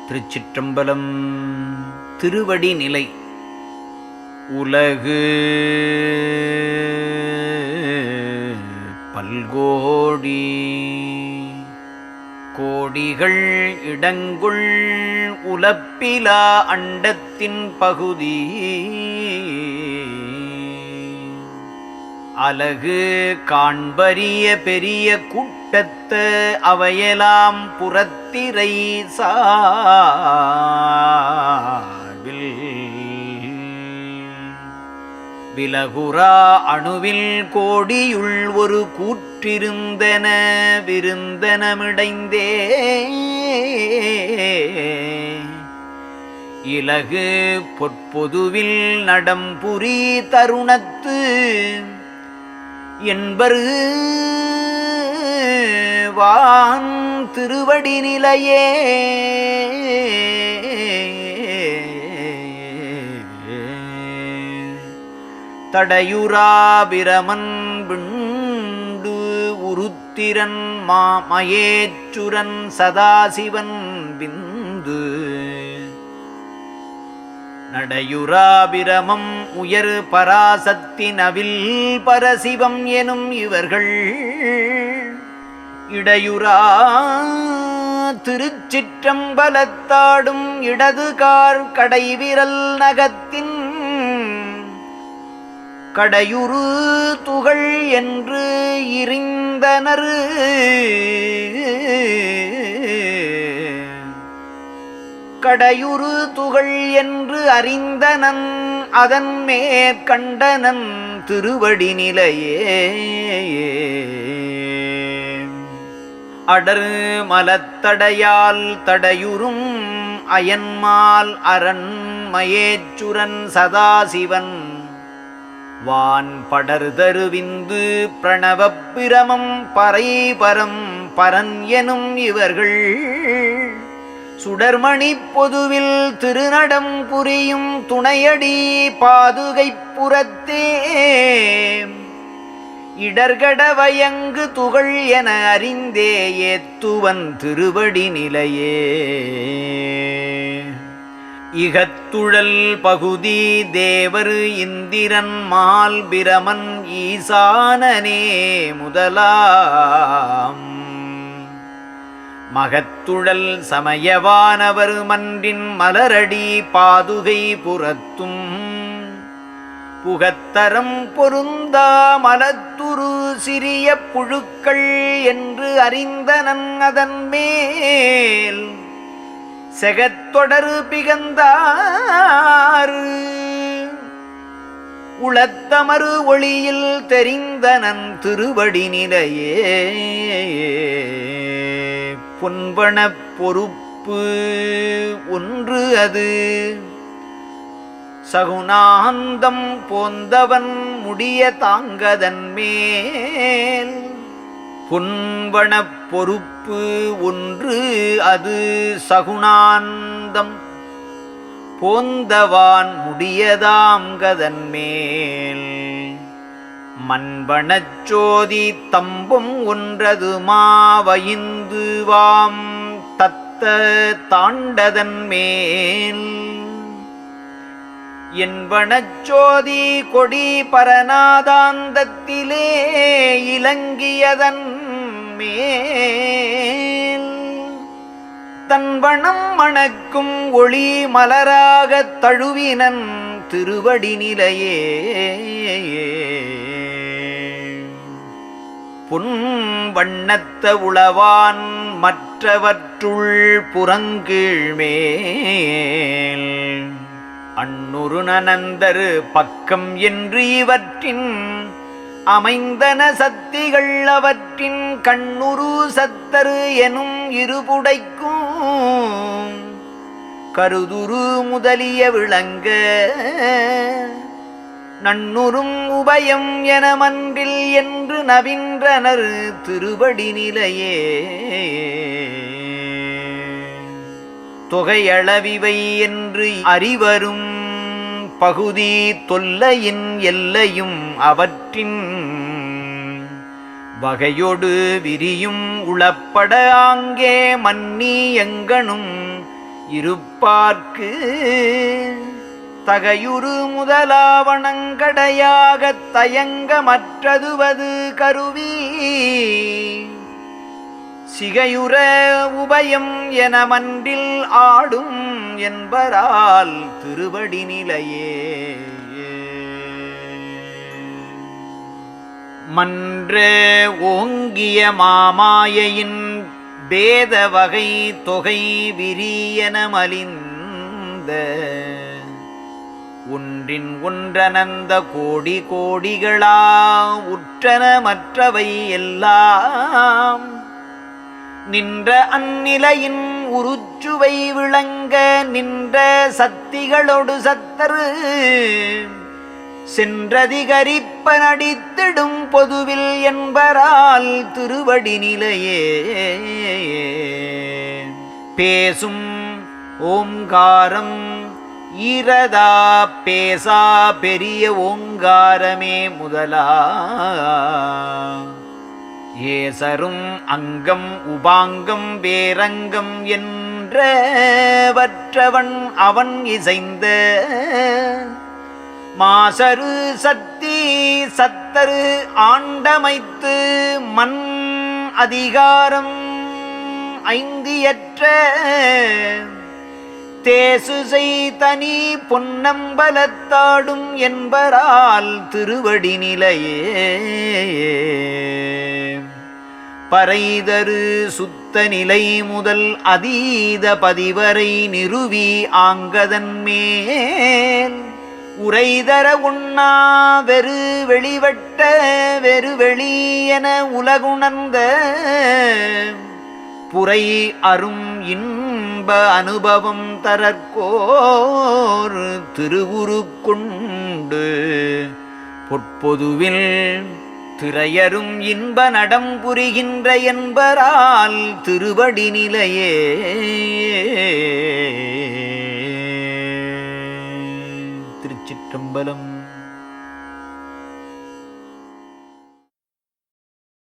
திருச்சிற்றம்பலம். திருவடி நிலை. உலகு பல்கோடி கோடிகள் இடங்குள் உலப்பிலா அண்டத்தின் பகுதி அலகு காண்பரிய பெரிய கூட்டத்த அவையெல்லாம் புறத்திரை சார்பில் விலகுரா அணுவில் கோடியுள் ஒரு கூற்றிருந்தன விருந்தனமிடைந்தே இலகு பொற்பொதுவில் நடம்புரி தருணத்து என்பரு வான் திருவடி நிலையே. தடையுரா பிரமன் விண்டு உருத்திரன் மாமயேச்சுரன் சதாசிவன் விந்து நடையுராபிரமம் உயர் பராசக்தி நவில் பரசிவம் எனும் இவர்கள் இடையுரா திருச்சிற்றம்பலத்தாடும் இடது கார் கடைவிரல் நகத்தின் கடையுறு துகள் என்று இரிந்தனர். கடையுறு துகள் என்று அறிந்தனன் அதன் மேற்கண்டனன் திருவடி நிலையே. அடர் மலத்தடையால் தடையுறும் அயன்மால் அரண்மயேச்சுரன் சதாசிவன் வான் படர்தருவிந்து பிரணவப் பிரமம் பறைபரம் பரன் எனும் இவர்கள் சுடர்மணி பொதுவில் திருநடம் புரியும் துணையடி பாதுகை புறத்தே இடர்கட வயங்கு துகள் என அறிந்தே ஏத்துவன் திருவடி நிலையே. இகத்துழல் பகுதி தேவர் இந்திரன் மால் பிரமன் ஈசானனே முதலாம் மகத்துழல் சமயவானவர் மன்றின் மலரடி பாதுகை புறத்தும் புகத்தரம் பொருந்தா மலத்துரு சிறிய புழுக்கள் என்று அறிந்தனன் அதன் மேல் செகத்தொடர் பிகந்தாறு உளத்தமறு ஒளியில் தெரிந்தனன் திருவடி நிலையே. பொன்பணப் பொறுப்பு ஒன்று அது சகுனாந்தம் போந்தவன் முடிய தாங்கதன் மேல் பொன்பணப் பொறுப்பு ஒன்று அது சகுனாந்தம் போந்தவான் முடியதாங்கதன் மேல் மண்பணச்சோதி தம்பும் ஒன்றது மாவயிந்து வாம் தத்த தாண்டதன் மேல் என்பனச்சோதி கொடி பரநாதாந்தத்திலே இலங்கியதன் மேல் தன்பணம் மணக்கும் ஒளி மலராகத் தழுவினன் திருவடி நிலையே. புன் வண்ணத்த உளவான் மற்றவற்றுள் புறங்கீழ்மேல் அன்னுரு நனந்தரு பக்கம் என்று இவற்றின் அமைந்தன சத்திகள் அவற்றின் கண்ணுரு சத்தரு எனும் இருபுடைக்கும் கருதுரு முதலிய விளங்க நன்னுறும் உபயம் என மன்றில் என்று நவின்றனர் திருவடி நிலையே. தொகையளவிவை என்று அறிவரும் பகுதி தொல்லையின் எல்லையும் அவற்றின் வகையொடு விரியும் உளப்பட ஆங்கே மன்னி எங்கனும் இருப்பார்க்கு தகையுறு முதலாவணங்கடையாகத் தயங்கமற்றதுவது கருவி சிகையுற உபயம் என மன்றில் ஆடும் என்பரால் திருவடி நிலையே. மன்ற ஓங்கிய மாமாயையின் பேத வகை தொகை விரியன மலிந்த ஒன்றின் ஒன்றனந்த கோடி கோடிகளா உற்றன மற்றவை எல்லாம் நின்ற அந்நிலையின் உருச்சுவை விளங்க நின்ற சக்திகளோடு சத்தரு சென்றதிகரிப்ப நடித்திடும் பொதுவில் என்பரால் திருவடி நிலையே. பேசும் ஓங்காரம் ஈரதா பேசா பெரிய ஓங்காரமே முதலா ஏசரும் அங்கம் உபாங்கம் வேரங்கம் என்றவற்றவன் அவன் இசைந்த மாசரு சக்தி சத்தரு ஆண்டமைத்து மண் அதிகாரம் ஐந்தியற்ற தேசுசை தனி பொன்னம்பலத்தாடும் என்பரால் திருவடி நிலையே. பறைதரு சுத்த நிலை முதல் அதீத பதிவரை நிறுவி ஆங்கதன் மேல் உரைதர உண்ணா வெறு வெளிவட்ட வெறு வெளி என உலகுணர்ந்த புரை அரும் இன்ப அனுபவம் தரற்கோர் திருவுரு கொண்டு பொற்பொதுவில் திரையரும் இன்ப நடம் புரிகின்ற என்பரால் திருவடி நிலையே. திருச்சிற்றம்பலம்.